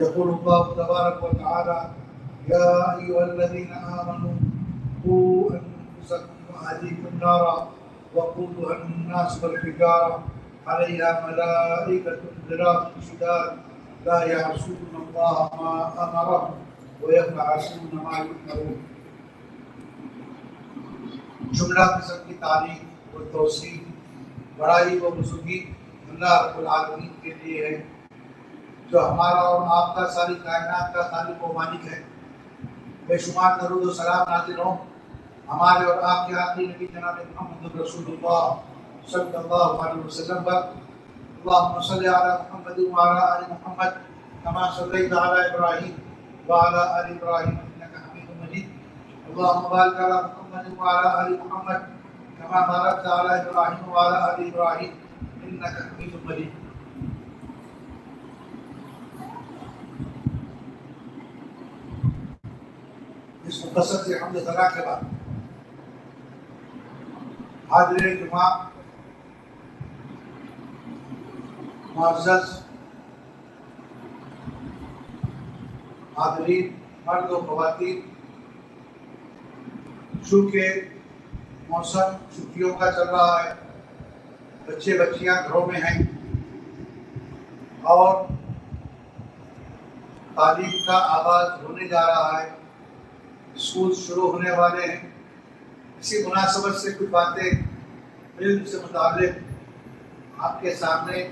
يقول الله تبارك وتعالى: يا أيها الذين آمنوا قوا أنفسكم وأهليكم نارا وقودها الناس والحجارة عليها ملائكة غلاظ شداد لا يعصون الله ما أمرهم ويفعلون ما يؤمرون. جملہ قسم کی تعریف و توصیف بڑائی و بزرگی اللہ رب العالمین کے لیے ہے، جو ہمارا اور آپ کا ساری کائنات کا خالق و مالک ہے۔ بے شمار درود و سلام نازل ہوں ہمارے اور آپ کے آخری نبی جناب محمد رسول اللہ صلی اللہ علیہ وسلم پر۔ اللہم صلی علی محمد وعلی آل محمد کما صلیت علی ابراہیم وعلی آل ابراہیم انک حمید مجید۔ اللہم بارک علی محمد وعلی آل محمد کما بارکت علی ابراہیم وعلی آل ابراہیم انک حمید مجید۔ اس مختصر سے حمد ثنا کے بعد حاضرین جمعہ، معزز حاضرین مرد و خواتین، چونکہ موسم چھٹیوں کا چل رہا ہے، بچے بچیاں گھروں میں ہیں اور تعلیم کا آغاز ہونے جا رہا ہے، اسکول شروع ہونے والے ہیں۔ اسی مناسبت سے کچھ باتیں علم سے متعلق آپ کے سامنے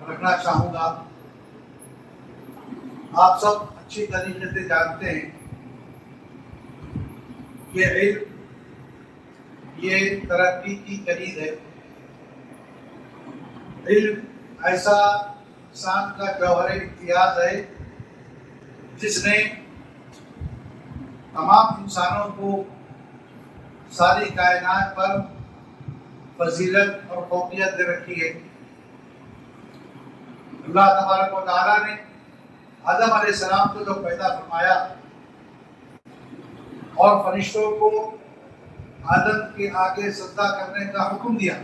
رکھنا چاہوں گا۔ آپ سب اچھی طریقے سے جانتے ہیں کہ علم یہ ترقی کی کلید ہے۔ علم ایسا انسان کا جوہر امتیاز ہے جس نے تمام انسانوں کو ساری کائنات پر فضیلت اور فوقیت دے رکھی ہے۔ اللہ تبارک و تعالیٰ نے آدم علیہ السلام کو جو پیدا فرمایا اور فرشتوں کو آدم کے آگے سجدہ کرنے کا حکم دیا،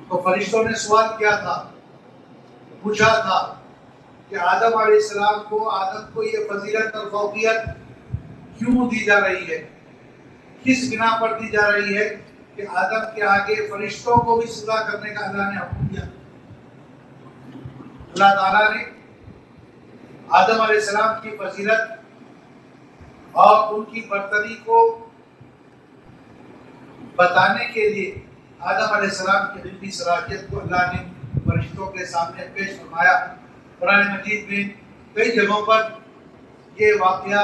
تو فرشتوں نے سوال کیا تھا، پوچھا تھا کہ آدم علیہ السلام کو، آدم کو یہ فضیلت اور فوقیت کیوں دی جا رہی ہے، کس بنا پر دی جا رہی ہے کہ آدم کے آگے فرشتوں کو بھی سجدہ کرنے کا اللہ نے حکم دیا۔ اللہ تعالیٰ نے آدم علیہ السلام کی فضیلت اور ان کی برتری کو بتانے کے لیے آدم علیہ السلام کی علمی صلاحیت کو اللہ نے فرشتوں کے سامنے پیش فرمایا۔ قرآن مجید میں کئی جگہوں پر یہ واقعہ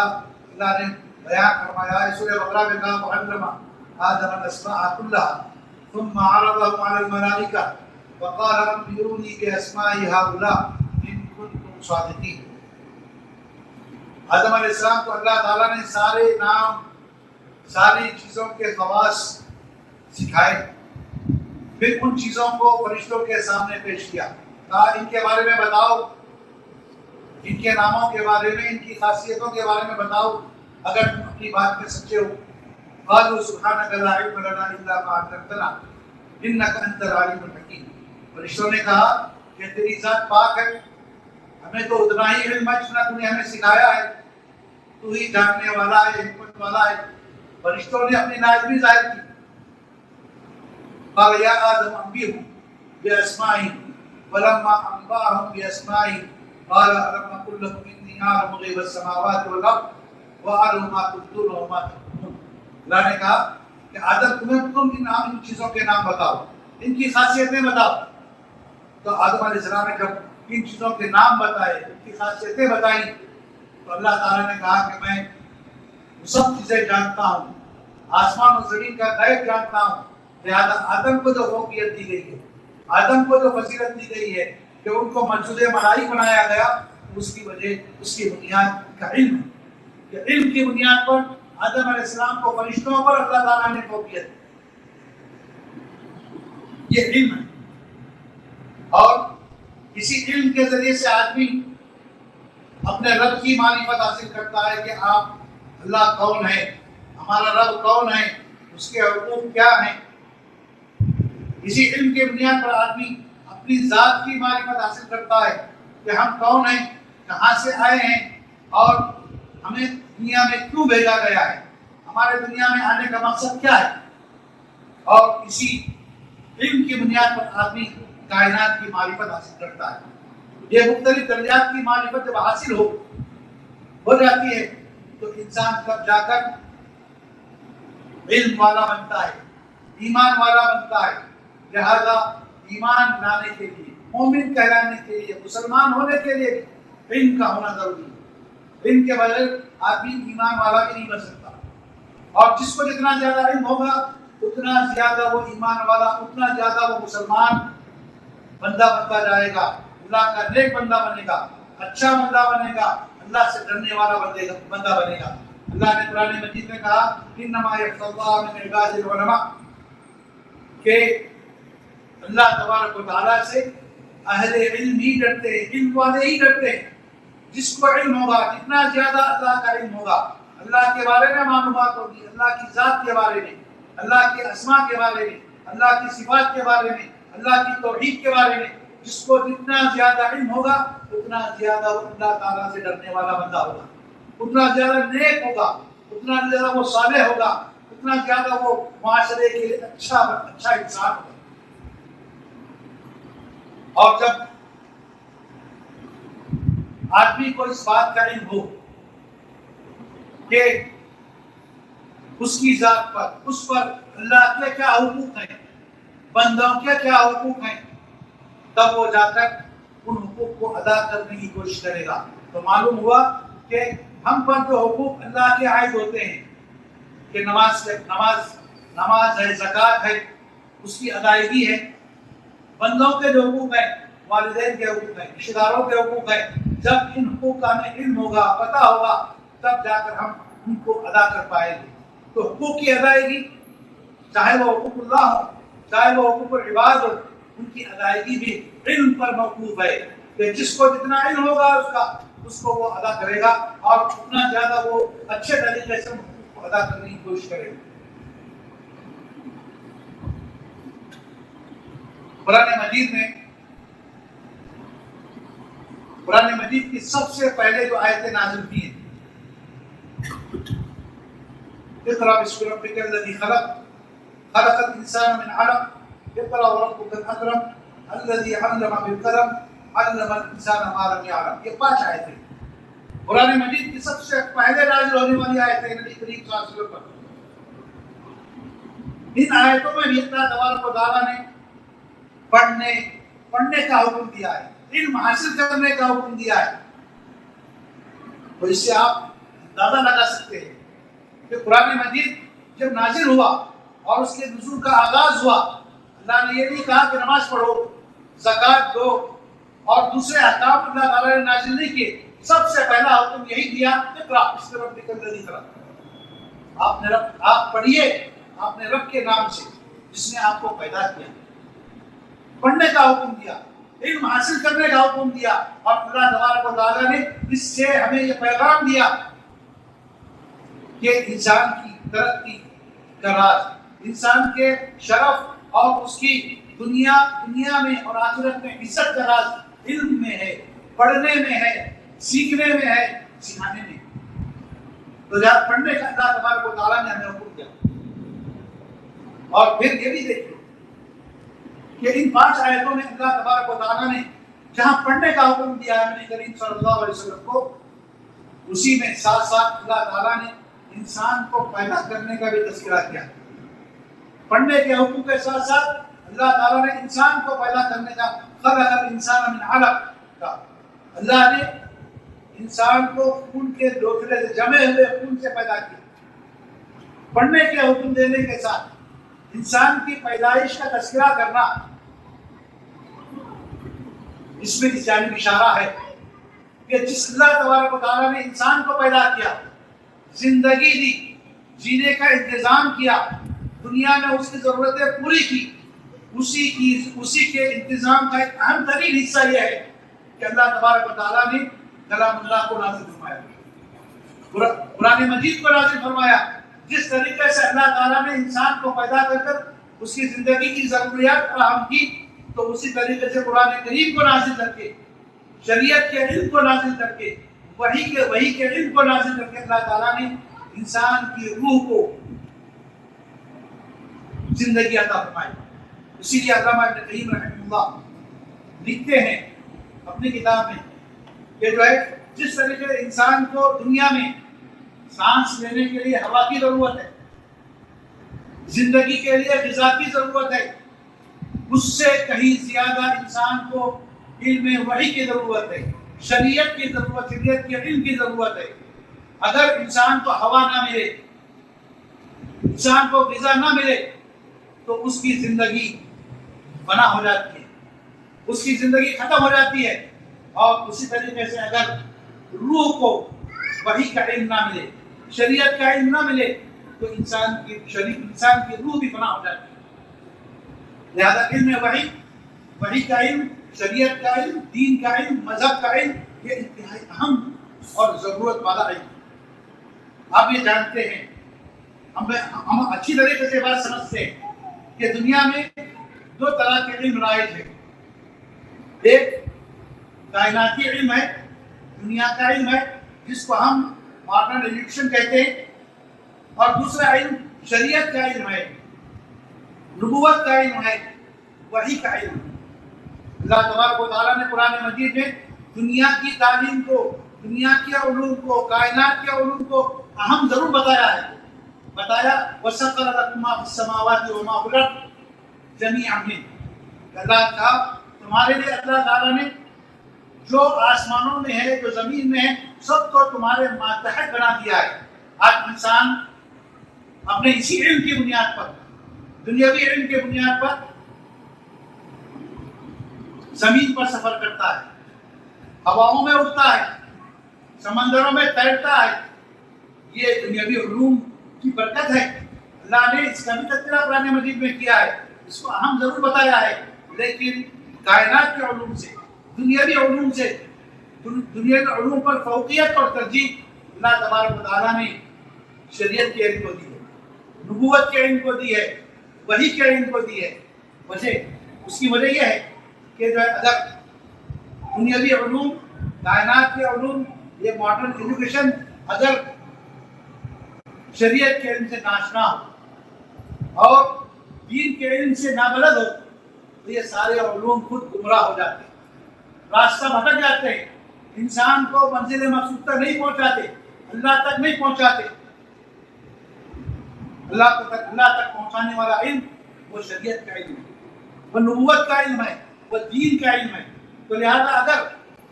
اللہ نے بیان فرمایا ہے۔ سورہ بقرہ میں کہا: وَعَلَّمَ آدَمَ الْأَسْمَاءَ كُلَّهَا ثُمَّ عَرَضَهُمْ عَلَى الْمَلَائِكَةِ وَقَالَ رَبِّ أُرُونِي بِأَسْمَاءِ هَؤُلَاءِ إِن كُنتُمْ صَادِقِينَ۔ آدم علیہ السلام کو اللہ تعالیٰ نے سارے نام، ساری چیزوں کے خواص سکھائے، پھر ان چیزوں کو فرشتوں کے سامنے پیش کیا، کہا ان کے بارے میں بتاؤ، ان کے ناموں کے بارے میں، ان کی خاصیتوں کے بارے میں بتاؤ اگر تم اپنی بات میں سچے ہو۔ قالوا سبحانك لا علم لنا الا ما علمتنا انك انت العليم الحكيم۔ فرشتوں نے کہا کہ تیری ذات پاک ہے، ہمیں تو اتنا ہی علم ہے جتنا تو نے ہمیں سکھایا ہے، تو ہی جاننے والا ہے، حکمت والا ہے۔ فرشتوں نے اپنی ناعلمی ظاہر کی۔ قال يا آدم انبئهم بأسمائهم ولما أنبأهم بأسمائهم قال ألم أقل لكم إني أعلم غيب السماوات والأرض وأعلم ما تبدون وما تكتمون۔ اللہ نے کہا کہ آدم تم ان چیزوں کے نام بتاؤ، ان کی خاصیتیں بتاؤ۔ تو آدم علیہ السلام نے جب ان چیزوں کے نام بتائے، ان کی خاصیتیں بتائیں، تو اللہ تعالیٰ نے کہا کہ میں وہ سب چیزیں جانتا ہوں، آسمان و زمین کا غیب جانتا ہوں، لہذا آدم کو جو فوقیت دی گئی ہے، آدم کو جو فضیلت دی گئی ہے کہ ان کو مسجود ملائک بنایا گیا، اس کی وجہ، اس کی بنیاد کا علم ہے۔ کہ علم کی بنیاد پر آدم علیہ السلام کو فرشتوں پر اللہ تعالیٰ نے فوقیت دی، یہ علم ہے۔ اور اسی علم کے ذریعے سے آدمی اپنے رب کی معرفت حاصل کرتا ہے کہ آپ اللہ کون ہے، ہمارا رب کون ہے، اس کے حقوق کیا ہیں۔ اسی علم کے بنیاد پر آدمی اپنی ذات کی معرفت حاصل کرتا ہے کہ ہم کون ہیں، کہاں سے آئے ہیں اور ہمیں دنیا میں کیوں بھیجا گیا ہے، ہمارے دنیا میں آنے کا مقصد کیا ہے۔ اور اسی علم کی بنیاد پر آدمی کائنات کی معرفت حاصل کرتا ہے۔ یہ مختلف درجات کی معرفت جب حاصل ہو جاتی ہے تو انسان تب جا کر علم والا بنتا ہے، ایمان والا بنتا ہے۔ لہذا ایمان لانے کے لیے، مومن کہلانے کے لیے، مسلمان ہونے کے لیے علم کا ہونا ضروری ہے۔ علم کے بغیر آدمی ایمان والا بھی نہیں بن سکتا، اور جس کو جتنا زیادہ علم ہوگا اتنا زیادہ وہ ایمان والا، اتنا زیادہ وہ مسلمان بندہ بنتا جائے گا، اللہ کا نیک بندہ بنے گا، اچھا بندہ بنے گا، اللہ سے ڈرنے والا بندہ بنے گا۔ اللہ نے قرآن مجید میں کہا انما یخشی اللہ من عباد العلماء، کہ اللہ تبارک و تعالیٰ سے اہل علم ہی ڈرتے ہیں، علم والے ہی ڈرتے ہیں۔ جس کو علم ہوگا، جتنا زیادہ اللہ کا علم ہوگا، اللہ کے بارے میں معلومات ہوگی، اللہ کی ذات کے بارے میں، اللہ کے اسماء کے بارے میں، اللہ کی صفات کے بارے میں، اللہ کی توحید کے بارے میں، جس کو جتنا زیادہ علم ہوگا اتنا زیادہ وہ اللہ تعالیٰ سے ڈرنے والا بندہ ہوگا، اتنا زیادہ نیک ہوگا، اتنا زیادہ وہ صالح ہوگا، اتنا زیادہ وہ معاشرے کے لیے اچھا انسان ہوگا۔ اور جب آدمی کو اس بات کا علم ہو کہ اس کی ذات پر، اس پر اللہ کے کیا حقوق ہیں، بندوں کے کیا حقوق ہیں، تب وہ جا کر ان حقوق کو ادا کرنے کی کوشش کرے گا۔ تو معلوم ہوا کہ ہم پر جو حقوق اللہ کے عائد ہوتے ہیں کہ نماز ہے، زکوٰۃ ہے، اس کی ادائیگی ہے۔ بندوں کے جو حقوق ہیں، والدین کے حقوق ہیں، رشتہ داروں کے حقوق ہیں، جب ان حقوق کا ہمیں علم ہوگا، پتہ ہوگا، تب جا کر ہم ان کو ادا کر پائیں گے۔ تو حقوق کی ادائیگی، چاہے وہ حقوق اللہ ہو، چاہے وہ حقوق العباد ہو، ان کی ادائیگی بھی علم پر موقوف ہے کہ جس کو جتنا علم ہوگا اس کو وہ ادا کرے گا، اور اتنا زیادہ وہ اچھے طریقے سے حقوق کو ادا کرنے کی کوشش کرے گا۔ قرآن مجید کی سب سے پہلے جو آیتیں نازل کی ہیں، اقرأ باسم ربک الذی خلق، خلق الانسان من علق، اقرأ وربک الاکرم، الذی علم بالقلم، علم الانسان ما لم یعلم۔ یہ 5 آیتیں قرآن مجید کی سب سے پہلے نازل ہونے والی آیتیں نبی کریم صلی اللہ علیہ وسلم پر۔ ان آیتوں میں بھی اللہ تبارک و تعالیٰ نے پڑھنے کا حکم دیا ہے، علم حاصل کرنے کا حکم دیا ہے۔ تو اس سے آپ اندازہ لگا سکتے ہیں کہ قرآن مجید جب نازل ہوا اور اس کے نزول کا آغاز ہوا، اللہ نے یہ نہیں کہا کہ نماز پڑھو، زکوٰۃ دو اور دوسرے احکام اللہ تعالیٰ نے نازل نہیں کیے۔ سب سے پہلا حکم یہی دیا، اقرأ باسم ربک الذی خلق، آپ پڑھیے اپنے رب کے نام سے جس نے آپ کو پیدا کیا۔ پڑھنے کا حکم دیا، علم حاصل کرنے کا حکم دیا، اور اللہ تبارک و تعالیٰ نے اس سے ہمیں یہ پیغام دیا کہ انسان کی ترقی کا راز، انسان کے شرف اور اس کی دنیا میں اور آخرت میں عزت کا راز علم میں ہے، پڑھنے میں ہے، سیکھنے میں ہے، سکھانے میں۔ تو جب پڑھنے کا اللہ تبارک و تعالیٰ نے ہمیں حکم دیا، اور پھر یہ بھی دیکھیں کہ ان 5 آیتوں میں اللہ تبارک و تعالیٰ نے جہاں پڑھنے کا حکم دیا ہے نبی کریم صلی اللہ علیہ وسلم کو، اسی میں ساتھ ساتھ اللہ تعالیٰ نے انسان کو پیدا کرنے کا بھی تذکرہ کیا۔ پڑھنے کے حکم کے ساتھ ساتھ اللہ تعالیٰ نے انسان کو پیدا کرنے کا، خلق الانسان من علق کا، اللہ نے انسان کو خون کے لوتھڑے سے، جمے ہوئے خون سے پیدا کیا۔ پڑھنے کے حکم دینے کے ساتھ انسان کی پیدائش کا تذکرہ کرنا، اس میں اس جانب اشارہ ہے کہ جس اللہ تبارک و تعالیٰ نے انسان کو پیدا کیا، زندگی دی، جینے کا انتظام کیا، دنیا میں اس کی ضرورتیں پوری کی، اسی کے انتظام کا ایک اہم ترین حصہ یہ ہے کہ اللہ تبارک و تعالیٰ نے کلام اللہ کو نازل فرمایا، قرآن مجید کو نازل فرمایا۔ جس طریقے سے اللہ تعالیٰ نے انسان کو پیدا کر اس کی زندگی کی ضروریات فراہم کی، تو اسی طریقے سے قرآن کریم کو نازل کر کے شریعت کے علم کو نازل کر کے، وحی کے علم کو نازل کر کے اللہ تعالیٰ نے انسان کی روح کو زندگی عطا فرمائی۔ اسی لیے علامہ ابن قیم رحمہ اللہ لکھتے ہیں اپنی کتاب میں کہ جو ہے جس طریقے سے انسان کو دنیا میں سانس لینے کے لیے ہوا کی ضرورت ہے، زندگی کے لیے غذا کی ضرورت ہے، اس سے کہیں زیادہ انسان کو علم وحی کی ضرورت ہے، شریعت کی ضرورت، شریعت کے علم کی ضرورت ہے۔ اگر انسان کو ہوا نہ ملے، انسان کو غذا نہ ملے، تو اس کی زندگی فنا ہو جاتی ہے، اس کی زندگی ختم ہو جاتی ہے۔ اور اسی طریقے سے اگر روح کو وحی کا علم نہ ملے، شریعت کا علم نہ ملے، تو انسان کی روح بھی فنا ہو جاتی ہے۔ لہذا علم وحی کا علم، شریعت کا علم، دین کا علم، مذہب کا علم، یہ انتہائی اہم اور ضرورت والا علم۔ آپ یہ جانتے ہیں، ہم اچھی طریقے سے بات سمجھتے ہیں کہ دنیا میں دو طرح کے علم رائج ہیں۔ ایک کائناتی علم ہے، دنیا کا علم ہے، جس کو ہم ماڈرن ایجوکیشن کہتے ہیں، اور دوسرا علم شریعت کا علم ہے، نبوت کا علم ہے، وحی کا علم۔ اللہ تبارک و تعالیٰ نے قرآن مجید میں دنیا کی تعلیم کو، دنیا کے علوم کو، کائنات کے علوم کو اہم ضرور بتایا ہے۔ بتایا وَسَخَّرَ لَكُم مَّا فِي السَّمَاوَاتِ وَمَا فِي الْأَرْضِ جَمِيعًا مِّنْهُ۔ اللہ کا تمہارے لیے اللہ تعالیٰ نے جو آسمانوں میں ہے، جو زمین میں ہے، سب کو تمہارے ماتحت بنا دیا ہے۔ آج انسان اپنے اسی علم کی بنیاد پر، دنیاوی علم کی بنیاد پر زمین پر سفر کرتا ہے، ہواؤں میں اڑتا ہے، سمندروں میں تیرتا ہے۔ یہ دنیاوی علوم کی برکت ہے۔ اللہ نے اس کا بھی تذکرہ قرآن مجید میں کیا ہے، اس کو اہم ضرور بتایا ہے، لیکن کائنات کے علوم سے، دنیاوی علوم سے، دنیاوی علوم پر فوقیت اور ترجیح اللہ تبارک و تعالیٰ نے شریعت کے علم کو دی ہے، نبوت کے علم کو دی ہے، وحی کے علم کو دی ہے۔ اس کی وجہ یہ ہے کہ جو ہے اگر دنیاوی علوم، کائنات کے علوم، یہ ماڈرن ایجوکیشن اگر شریعت کے علم سے ناشنا ہو اور دین کے علم سے نابلد ہو، تو یہ سارے علوم خود گمراہ ہو جاتے ہیں، راستہ بھٹک جاتے ہیں، انسان کو منزل مقصود تک نہیں پہنچاتے، اللہ تک نہیں پہنچاتے۔ اللہ تک پہنچانے والا علم وہ شریعت کا علم ہے، وہ نبوت کا علم ہے، وہ دین کا علم ہے۔ تو لہذا اگر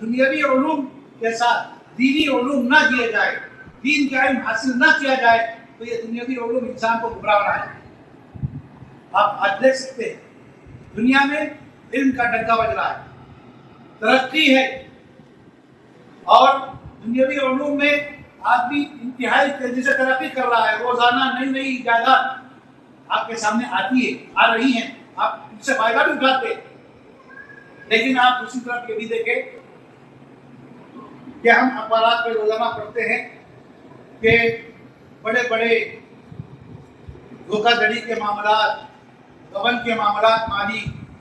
دنیاوی علوم کے ساتھ دینی علوم نہ دیے جائے، دین کا علم حاصل نہ کیا جائے، تو یہ دنیاوی علوم انسان کو گمراہ بنائے۔ آپ آج دیکھ سکتے ہیں دنیا میں علم کا ڈنکا بج رہا ہے، ترقی ہے، اور دنیاوی علوم میں آدمی انتہائی تیزی سے ترقی کر رہا ہے۔ روزانہ نئی نئی ایجادات آپ کے سامنے آتی ہے، آ رہی ہیں، آپ ان سے فائدہ بھی اٹھاتے ہیں۔ لیکن آپ دوسری طرف یہ بھی دیکھیں کہ ہم اخبارات میں روزانہ پڑھتے ہیں کہ بڑے بڑے دھوکہ دھڑی کے معاملات، غبن کے معاملات، مالی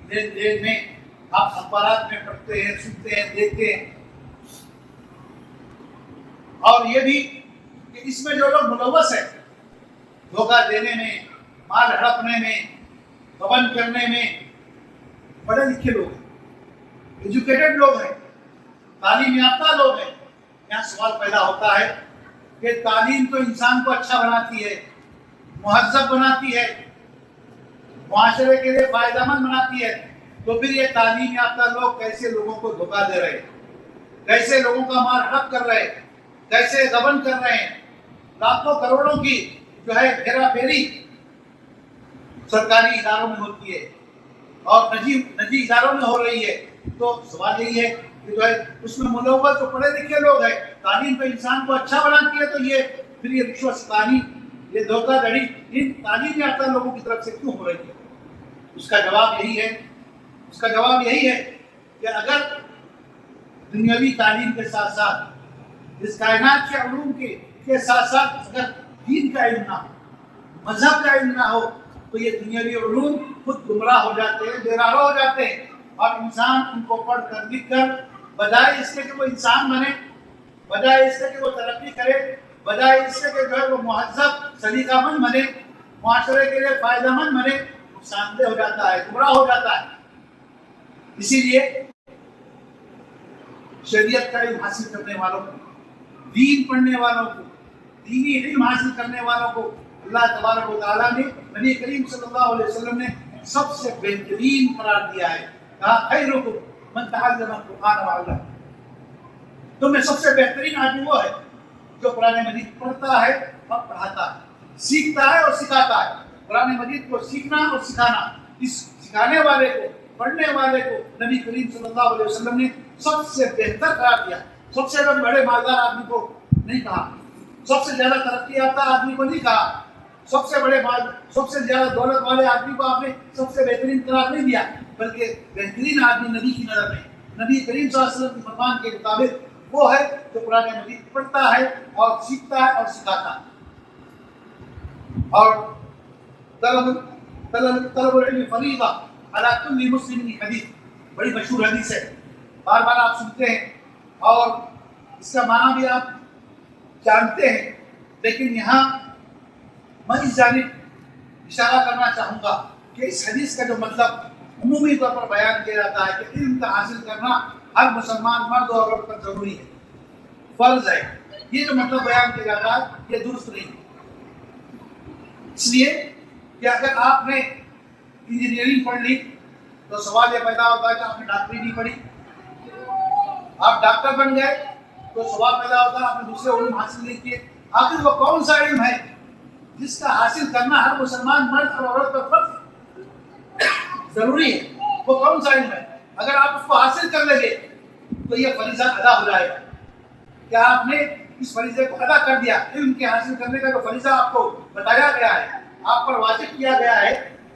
لین دین میں آپ اخبارات میں پڑھتے ہیں، سنتے ہیں، دیکھتے ہیں۔ اور یہ بھی کہ اس میں جو لوگ ملوث ہیں دھوکہ دینے میں، مال ہڑپنے میں، غبن کرنے میں، پڑھے لکھے لوگ ہیں، ایجوکیٹڈ لوگ ہیں، تعلیم یافتہ لوگ ہیں۔ یہاں سوال پیدا ہوتا ہے کہ تعلیم تو انسان کو اچھا بناتی ہے، مہذب بناتی ہے، معاشرے کے لیے فائدہ مند بناتی ہے، تو پھر یہ تعلیم یافتہ لوگ کیسے لوگوں کو دھوکہ دے رہے ہیں، کیسے لوگوں کا مال ہڑپ کر رہے ہیں، کیسے غبن کر رہے ہیں، لاکھوں کروڑوں کی جو ہے ہیرا پھیری سرکاری اداروں میں ہوتی ہے اور نجی اداروں میں ہو رہی ہے۔ تو سوال یہی ہے کہ جو ہے اس میں ملوث جو پڑھے لکھے لوگ ہیں، تعلیم تو انسان کو اچھا بناتی ہے، تو یہ پھر یہ رشوت ستانی، یہ دھوکہ دھڑی ان تعلیم یافتہ لوگوں کی طرف سے کیوں ہو رہی ہے؟ اس کا جواب یہی ہے کہ اگر دنیاوی تعلیم کے ساتھ ساتھ اس کائنات کے علوم کے ساتھ ساتھ اگر دین کا علم نہ ہو، مذہب کا علم نہ ہو، تو یہ دنیاوی علوم خود گمراہ ہو جاتے ہیں، بے راہ ہو جاتے ہیں، اور انسان ان کو پڑھ کر لکھ کر بجائے اس کے کہ وہ انسان بنے، بجائے اس کے کہ وہ ترقی کرے، بجائے اس کے کہ جو ہے وہ مہذب سلیقہ مند بنے، معاشرے کے لیے فائدہ مند بنے، نقصان دہ ہو جاتا ہے، گمراہ ہو جاتا ہے۔ اسی لیے شریعت کا علم حاصل کرنے والوں کو، دین پڑھنے والوں کو، دینی علم حاصل کرنے والوں کو اللہ تبارک و تعالیٰ نے، نبی کریم صلی اللہ علیہ وسلم نے سب سے بہترین قرار دیا ہے۔ کہا خیرکم من تعلم القرآن وعلمہ، تم میں سب سے بہترین آدمی وہ ہے جو قرآن مجید پڑھتا ہے اور پڑھاتا ہے، سیکھتا ہے اور سکھاتا ہے۔ قرآن مجید کو سیکھنا اور سکھانا، اس سکھانے والے کو، پڑھنے والے کو نبی کریم صلی اللہ علیہ وسلم نے سب سے بہتر قرار دیا۔ سب سے بڑے مالدار آدمی کو نہیں کہا، سب سے زیادہ ترقی یافتہ آدمی کو نہیں کہا، سب سے بڑے سب سے زیادہ دولت والے آدمی کو آپ نے سب سے بہترین قرار نہیں دیا، بلکہ بہترین آدمی نبی کی نظر میں، نبی کریم صلی اللہ علیہ وسلم کے فرمان کے مطابق وہ ہے جو قرآن مجید پڑھتا ہے اور سیکھتا ہے اور سکھاتا ہے۔ اور طلب العلم فریضہ علی کل مسلم، حدیث بڑی مشہور حدیث ہے، بار بار آپ سنتے ہیں اور اس کا معنی بھی آپ جانتے ہیں، لیکن یہاں میں اس جانب اشارہ کرنا چاہوں گا کہ اس حدیث کا جو مطلب عمومی طور پر بیان کیا جاتا ہے کہ علم کا حاصل کرنا ہر مسلمان مرد اور عورت پر ضروری ہے، فرض ہے، یہ جو مطلب بیان کیا جاتا ہے یہ درست نہیں ہے۔ اس لیے کہ اگر آپ نے انجینئرنگ پڑھ لی تو سوال یہ پیدا ہوتا ہے کہ آپ نے ڈاکٹری نہیں پڑھی، آپ ڈاکٹر بن گئے تو سوال پیدا ہوتا ہے آپ نے دوسرے علوم حاصل نہیں کیے۔ آخر وہ کون سا علم ہے جس کا حاصل کرنا ہر مسلمان مرد اور عورت پر فرض ضروری ہے؟ وہ کون سا علم ہے؟ اگر آپ اس کو حاصل کر لیں گے تو یہ فریضہ ادا ہو جائے گا کہ آپ نے اس فریضے کو ادا کر دیا۔ علم کے حاصل کرنے کا جو فریضہ آپ کو بتایا گیا ہے، آپ پر واجب کیا گیا ہے،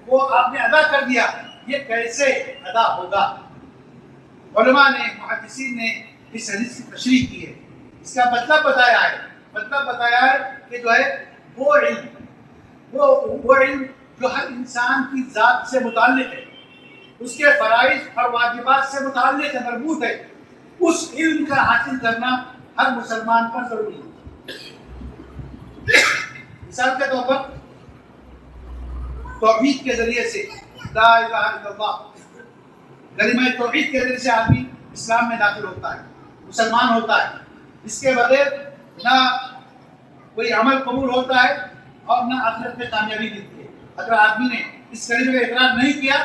وہ آپ نے ادا کر دیا۔ یہ کیسے ادا ہوگا؟ علماء نے، محدثین نے اس حدیث کی تشریح کی ہے، اس کا مطلب بتایا ہے۔ مطلب بتایا ہے کہ جو ہے وہ علم جو ہر انسان کی ذات سے متعلق ہے، اس کے فرائض اور واجبات سے متعلق ہے، مربوط ہے، اس علم کا حاصل کرنا ہر مسلمان پر ضروری ہے۔ مثال کے طور پر توحید کے ذریعے سے، لا الہ الا اللہ، کلمہ توحید کے ذریعے سے آدمی اسلام میں داخل ہوتا ہے، مسلمان ہوتا ہے۔ اس کے بغیر نہ کوئی عمل قبول ہوتا ہے اور نہ آخرت میں کامیابی ملتی ہے۔ اگر آدمی نے اس کلمے کا اقرار نہیں کیا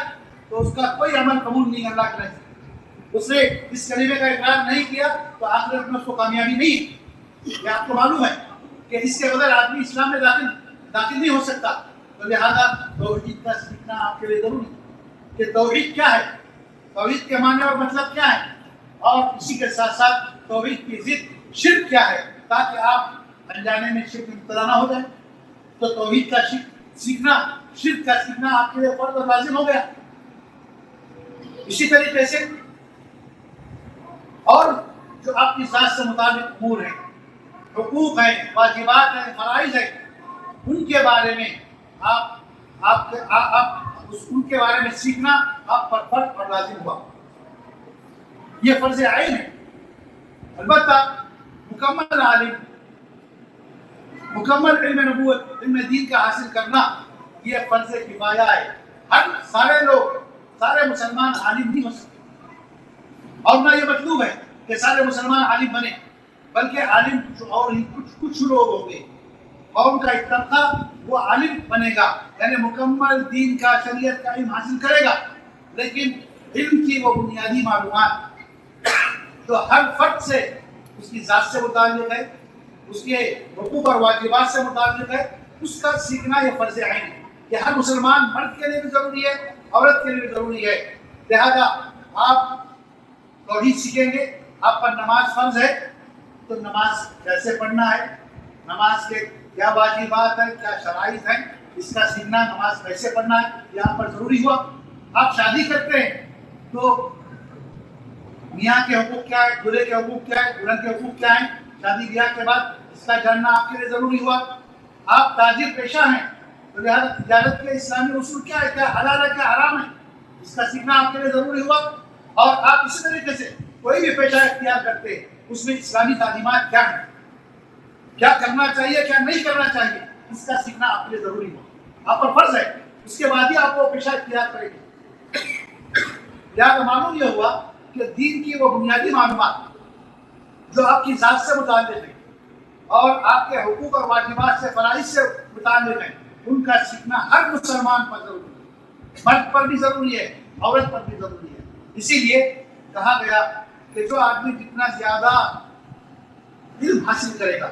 تو اس کا کوئی عمل قبول نہیں، اللہ کے نزدیک۔ اس نے اس کلمے کا اقرار نہیں کیا تو آخرت میں اس کو کامیابی نہیں۔ یہ آپ کو معلوم ہے کہ اس کے بغیر آدمی اسلام میں داخل نہیں ہو سکتا۔ تو لہذا توحید کا سیکھنا آپ کے لیے ضروری ہے کہ توحید کیا ہے، توحید کے معنی اور مطلب کیا ہے، اور اسی کے ساتھ ساتھ توحید کی ضد شرک کیا ہے، تاکہ آپ انجانے میں شرک میں مبتلا نہ ہو جائیں۔ تو توحید کا سیکھنا، شرک کا سیکھنا آپ کے لیے فرض اور لازم ہو گیا۔ اسی طریقے سے اور جو آپ کی ذات سے متعلق امور ہیں، حقوق ہیں، واجبات ہیں، فرائض ہیں، ان کے بارے میں ان کے بارے میں سیکھنا آپ پر فرض اور لازم ہوا۔ یہ فرض عین ہے۔ البتہ مکمل علم نبوت، علم دین کا حاصل کرنا یہ فرض کفایہ ہے۔ سارے مسلمان عالم نہیں ہو سکتے، اور نہ یہ مطلوب ہے کہ سارے مسلمان عالم بنے، بلکہ عالم اور ہی کچھ لوگ ہوں گے، قوم کا ایک طبقہ وہ عالم بنے گا، یعنی مکمل دین کا، شریعت کا علم حاصل کرے گا، لیکن علم کی وہ بنیادی معلومات جو ہر فرد سے، اس کی ذات سے متعلق ہے، اس کے حقوق اور واجبات سے متعلق ہے، اس کا سیکھنا یہ فرض عین ہے کہ ہر مسلمان مرد کے لیے بھی ضروری ہے، عورت کے لیے بھی ضروری ہے۔ لہذا آپ توحید سیکھیں گے، آپ پر نماز فرض ہے تو نماز کیسے پڑھنا ہے، نماز کے کیا واجبات ہیں، کیا شرائط ہیں، اس کا سیکھنا، نماز کیسے پڑھنا ہے، یہ آپ پر ضروری ہوا۔ آپ شادی کرتے ہیں تو میاں کے حقوق کیا ہے، دولہے کے حقوق کیا ہے، دلہن کے حقوق کیا ہیں، شادی بیاہ کے بعد اس کا جاننا آپ کے لیے ضروری ہوا۔ آپ تاجر پیشہ ہیں تو لہٰذا تجارت کے اسلامی اصول کیا ہے، کیا حلال ہے، کیا حرام ہے، اس کا سیکھنا آپ کے لیے ضروری ہوا۔ اور آپ اسی طریقے سے کوئی بھی پیشہ اختیار کرتے ہیں اس میں اسلامی تعلیمات کیا ہیں، کیا کرنا چاہیے کیا نہیں کرنا چاہیے، اس کا سیکھنا آپ کے لیے ضروری ہو، آپ پر فرض ہے، اس کے بعد ہی آپ وہ پیشہ اختیار کریں گے۔ لہٰذا معلوم یہ ہوا کہ دین کی وہ بنیادی معلومات جو آپ کی ذات سے متعلق ہیں اور آپ کے حقوق اور واجبات سے فرائض سے متعلق ہیں، ان کا سیکھنا ہر مسلمان پر ضروری ہے، مرد پر بھی ضروری ہے، عورت پر بھی ضروری ہے۔ اسی لیے کہا گیا کہ جو آدمی جتنا زیادہ علم حاصل کرے گا،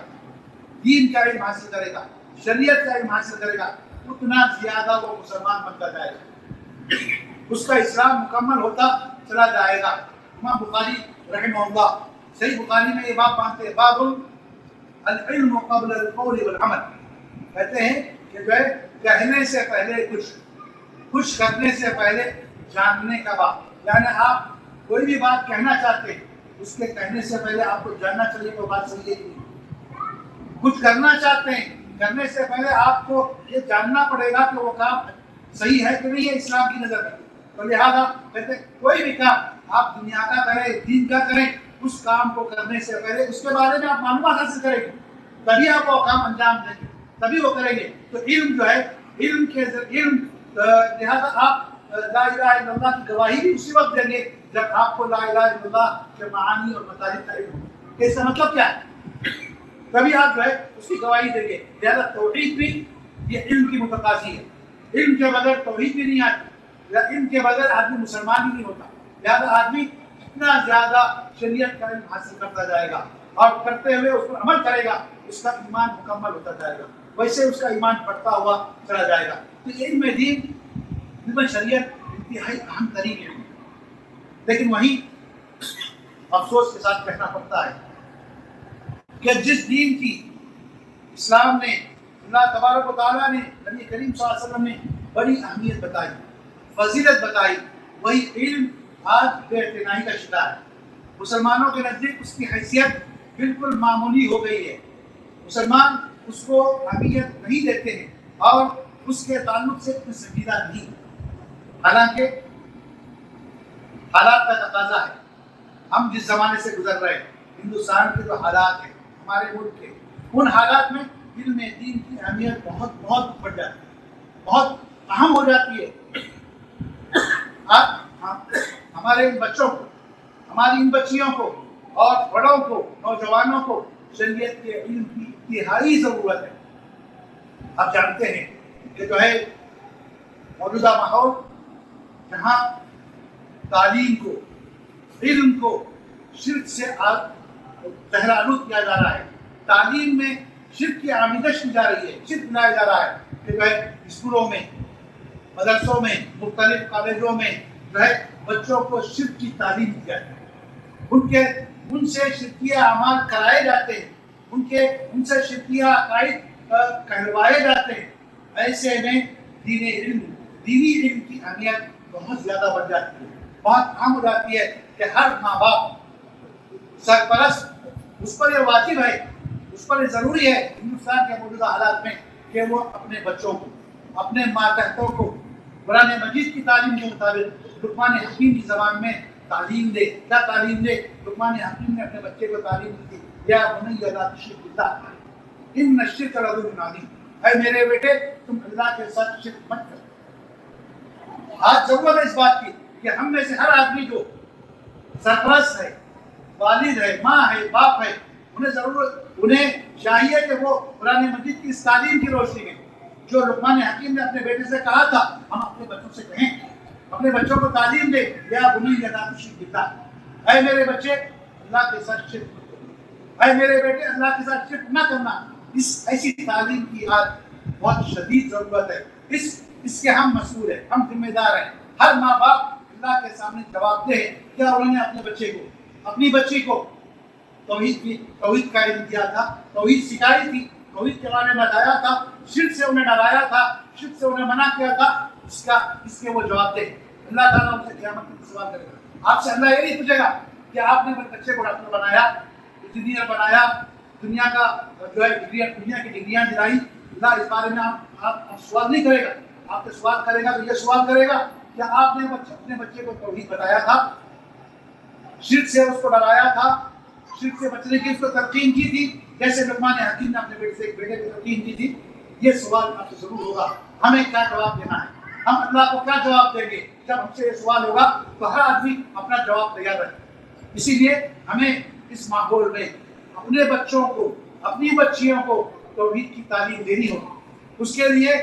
دین کا علم حاصل کرے گا، شریعت کا علم حاصل کرے گا، اتنا زیادہ وہ مسلمان بنتا جائے گا، اس کا اسلام مکمل ہوتا چلا جائے گا۔ امام بخاری رحمہ اللہ صحیح بخاری میں یہ باب مانتے ہیں، باب العلم قبل القول والعمل، کہتے ہیں کہ جو ہے کہنے سے پہلے کچھ کرنے سے پہلے جاننے کا بات، یعنی آپ کوئی بھی بات کہنا چاہتے ہیں اس کے کہنے سے پہلے آپ کو جاننا چاہیے کہ وہ بات صحیح ہے کہ نہیں، کچھ کرنا چاہتے ہیں کرنے سے پہلے آپ کو یہ جاننا پڑے گا کہ وہ کام صحیح ہے کہ نہیں ہے اسلام کی نظر میں۔ تو لہٰذا کہتے ہیں کوئی بھی کام آپ دنیا کا کریں، دین کا کریں، اس کام کو کرنے سے پہلے اس کے بارے میں آپ معلومات حاصل کریں گے، تبھی آپ وہ کام انجام دیں گے، تبھی وہ کریں گے۔ تو علم جو ہے لہٰذا آپ لا الہ الا اللہ کی گواہی بھی اسی وقت دیں گے جب آپ کو لا الہ الا اللہ کے معانی اور مطالب کا علم ہو کہ اس کا مطلب کیا ہے، تبھی آپ جو ہے اس کی گواہی دیں گے۔ لہٰذا توحید بھی یہ علم کی متقاضی ہے، علم کے بغیر توحید بھی نہیں آتی، علم کے بغیر آدمی مسلمان ہی نہیں ہوتا۔ لہٰذا آدمی اتنا زیادہ شریعت کا علم حاصل کرتا جائے گا اور کرتے ہوئے اس پر عمل کرے گا، اس کا ایمان مکمل ہوتا جائے گا، ویسے اس کا ایمان بڑھتا ہوا چلا جائے گا۔ تو علم دین، علم شریعت انتہائی اہم ترین علم ہے، لیکن وہیں افسوس کے ساتھ کہنا پڑتا ہے کہ جس دین کی اسلام نے، اللہ تبارک و تعالیٰ نے، نبی کریم صلی اللہ علیہ وسلم نے بڑی اہمیت بتائی، فضیلت بتائی، وہی علم آج بے اعتنائی کا شکار ہے۔ مسلمانوں کے نزدیک اس کی حیثیت بالکل معمولی ہو گئی ہے، مسلمان اس کو اہمیت نہیں دیتے ہیں اور اس کے تعلق سے اتنے سنجیدہ نہیں، حالانکہ حالات کا تقاضا ہے۔ ہم جس زمانے سے گزر رہے ہیں، ہندوستان کے جو حالات ہیں، ہمارے ملک کے، ان حالات میں علم دین کی اہمیت بہت بہت بڑھ جاتی ہے، بہت اہم ہو جاتی ہے۔ آپ ہمارے ان بچوں کو، ہماری ان بچیوں کو اور بڑوں کو، نوجوانوں کو شریعت کے علم کی انتہائی ضرورت ہے۔ آپ جانتے ہیں کہ جو ہے موجودہ ماحول جہاں تعلیم کو، علم کو شرک سے تہرالود کیا جا رہا ہے، تعلیم میں شرک کی آمیزش کی جا رہی ہے، شرک لایا جا رہا ہے کہ جو ہے اسکولوں میں، مدرسوں میں، مختلف کالجوں میں جو ہے بچوں کو شرک کی تعلیم دی جاتی ہے، ان سے شرکیہ اعمال کرائے جاتے ہیں، ان سے شرکیہ عقائد کہلوائے جاتے ہیں۔ ایسے میں دینی علم کی اہمیت بہت زیادہ بڑھ جاتی ہے، بہت اہم ہو جاتی ہے کہ ہر ماں باپ سرپرست اس پر یہ واجب ہے، اس پر یہ ضروری ہے ہندوستان کے موجودہ حالات میں کہ وہ اپنے بچوں کو، اپنے ماتحتوں کو قرآن مجید کی تعلیم کے مطابق لقمان حکیم کی زبان میں تعلیم دے۔ کیا تعلیم دے؟ لقمان حکیم نے اپنے بچے کو تعلیم دی، یا بنی لا تشرک باللہ ان الشرک لظلم عظیم، اے میرے بیٹے تم اللہ کے ساتھ شرک مت کرو۔ آج ضرورت ہے اس بات کی کہ ہم میں سے ہر آدمی جو سرپرست ہے، والد ہے، ماں ہے، باپ ہے، انہیں چاہیے کہ وہ قرآن مجید کی اس تعلیم کی روشنی میں جو لقمان حکیم نے اپنے بیٹے سے کہا تھا، ہم اپنے بچوں سے کہیں، اپنے بچوں کو تعلیم دے، یا بنی لا تشرک باللہ، اے میرے بچے اللہ کے ساتھ شرک مت کرو، اے میرے بیٹے اللہ کے ساتھ شرک نہ کرنا۔ ایسی تعلیم کی آج بہت شدید ضرورت ہے، اس کے ہم مسئول ہیں، ہم ذمہ دار ہیں۔ ہر ماں باپ اللہ کے سامنے جواب دہ ہے، کیا انہوں نے اپنے بچے کو، اپنی بچی کو توحید کا علم دیا تھا، توحید سکھائی تھی، توحید کے بارے میں بتایا تھا، شرک سے انہیں ڈرایا تھا، شرک سے انہیں منع کیا تھا، اس کے وہ جواب دے۔ اللہ تعالیٰ ان سے قیامت میں سوال کرے گا۔ آپ سے اللہ یہ نہیں پوچھے گا کہ آپ نے اپنے بچے کو ڈاکٹر بنایا، انجینئر بنایا، دنیا کا جو ہے دنیا کی ڈگریاں دلائی، اللہ اس بارے میں آپ سوال نہیں کرے گا۔ آپ سے سوال کرے گا تو یہ سوال کرے گا کہ آپ نے اپنے بچے کو توحید بتایا تھا، شرک سے اس کو ڈرایا تھا، شرک سے بچنے کی اس کو تلقین کی تھی، جیسے لقمان حکیم نے اپنے بیٹے سے ایک بیٹے کو تلقین کی تھی. یہ سوال آپ سے ضرور ہوگا، ہمیں کیا جواب دینا ہے، ہم اللہ کو کیا جواب دیں گے جب ہم سے یہ سوال ہوگا. تو ہر آدمی اپنا جواب تیار رکھے. اسی لیے ہمیں اس ماحول میں اپنے بچوں کو، اپنی بچیوں کو توحید کی تعلیم دینی ہوگی. اس کے لیے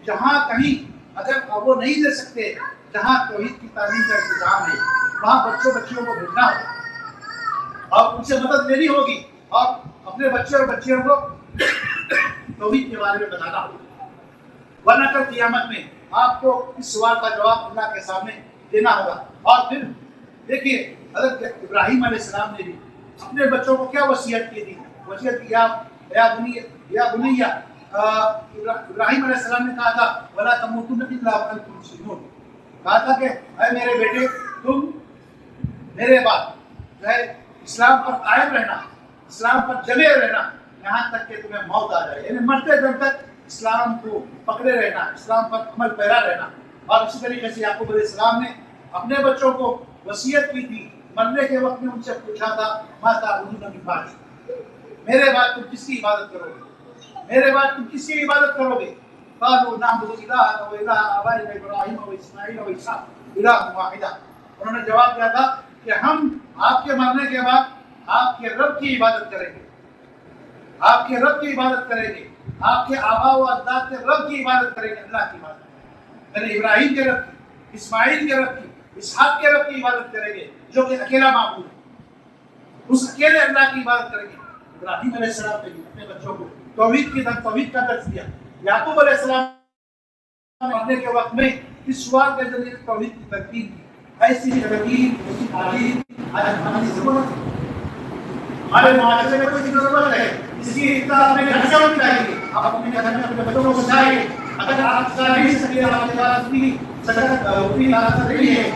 جہاں کہیں اگر وہ نہیں دے سکتے، جہاں توحید کی تعلیم کا انتظام ہے، وہاں بچوں بچیوں کو بھیجنا ہوگا اور ان سے مدد لینی ہوگی اور اپنے بچے اور بچیوں کو توحید کے بارے میں بتانا ہوگا. ورنہ کل قیامت میں آپ کو اس سوال کا جواب اللہ کے سامنے دینا ہوگا. اور پھر دیکھیے حضرت ابراہیم علیہ السلام نے بھی اپنے بچوں کو کیا وصیت کی تھی. وصیت کیا یا بنیا، ابراہیم علیہ السلام نے کہا تھا وَلَا تَمُوتُنَّ إِلَّا وَأَنْتُمْ مُسْلِمُونَ، کہا تھا کہ اے میرے بیٹے تم میرے بعد جو ہے اسلام پر قائم رہنا، اسلام پر جمے رہنا یہاں تک کہ تمہیں موت آ جائے. یعنی مرتے دم تک اسلام کو پکڑے رہنا، اسلام پر عمل پیرا رہنا. اور اسی طریقے سے یعقوب علیہ السلام نے اپنے بچوں کو وصیت کی تھی. مرنے کے وقت میں ان سے پوچھا تھا مَا تَعْبُدُونَ مِن بَعْدِي، میرے بعد تم کس کی عبادت کرو گے، میرے بعد تم کس کی عبادت کرو گے. قالوا نعبد إلهك وإله آبائنا إبراهيم وإسماعيل وإسحاق إله واحدا. انہوں نے جواب دیا تھا کہ ہم آپ کے مرنے کے بعد آپ کے رب کی عبادت کریں گے، آپ کے رب کی عبادت کریں گے، آپ کے آبا و اجداد کے رب کی عبادت کریں گے، اللہ کی عبادت. یعنی ابراہیم کے رب کی، اسماعیل کے رب کی، اسحاق کے رب کی عبادت کریں گے جو کہ اکیلا معبود ہے، اس اکیلے اللہ کی عبادت کریں گے. ابراہیم علیہ السلام نے بھی اپنے بچوں کو توحید کا درس دیا. یعقوب علیہ السلام مرنے کے وقت میں اس سوال کے ذریعے توحید کی تلقین کی. ایسی تلقین، ایسی تعلیم آج ہماری ضرورت ہے، ہمارے معاشرے میں کوئی ضرورت ہے. اس کی اطلاع اپنے گھر سے ہونی چاہیے. آپ اپنے گھر میں اپنے بچوں کو سکھائیے. اگر آپ سکھا نہیں سکے، آپ کے پاس اتنی طاقت نہیں ہے،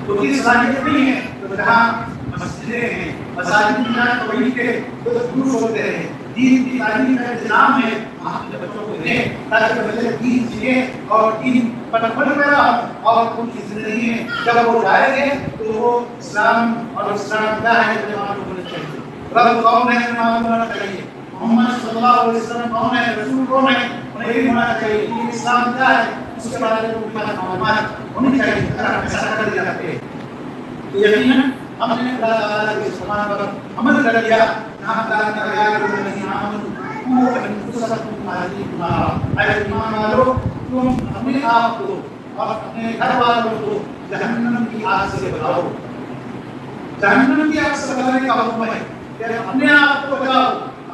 اتنی صلاحیت نہیں ہے، تو جہاں مسجدیں ہیں، مساجد میں توحید کے دروس ہوتے ہیں، دین کی تعلیم کا انتظام ہے، آپ اپنے بچوں کو دیں تاکہ بچے دین سیکھیں اور دین پر عمل پیرا ہوں. اور ان کی زندگی میں جب وہ جائیں گے تو وہ اسلام اور اسلام کیا ہے جو معلوم ہونا چاہیے، رب کون ہے معلوم ہونا چاہیے، محمد صلی اللہ علیہ وسلم کون ہے، رسول کون ہے انہیں بھی ہونا چاہیے، اسلام کیا ہے اس کے بارے میں معلومات ہونی چاہیے. اگر ہم ایسا کر دیا کرتے تو یقیناً ہم نے اللہ تعالیٰ کے فرمان پر عمل کر لیا. جہاں اللہ نے کہا ہے کہ الذین آمنوا قوا انفسکم واہلیکم نارا، اے ایمان والو تم اپنے آپ کو اور اپنے گھر والوں کو جہنم کی آگ سے بچاؤ. جہنم کی آگ سے بچانے کا حکم ہے کہ اپنے آپ کو بچاؤ،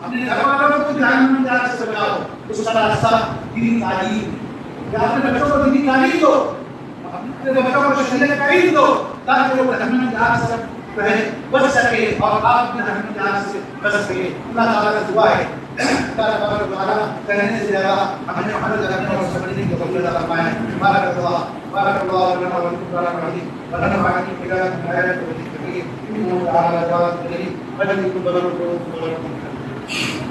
اپنے گھر والوں کو جہنم کی آگ سے بچاؤ. اس کا راستہ دینی تعلیم، کہ اپنے بچوں کو دینی تعلیم دو، اپنے بچوں کو شریعت کا علم دو تاکہ وہ جہنم کی آگ سے بچ سکے اور آپ بھی جہنم کی آگ سے بچ سکے. اللہ تعالیٰ کا دعا ہے اللہ تعالیٰ کہنے سے زیادہ ہمیں عمل کرنے اور سمجھنے کی توفیق عطا فرمائے. بارک اللہ لنا ولکم بارک علیکم ونفعني بآياته وذكره إنه تعالى جواد كريم مجد بدر القلوب.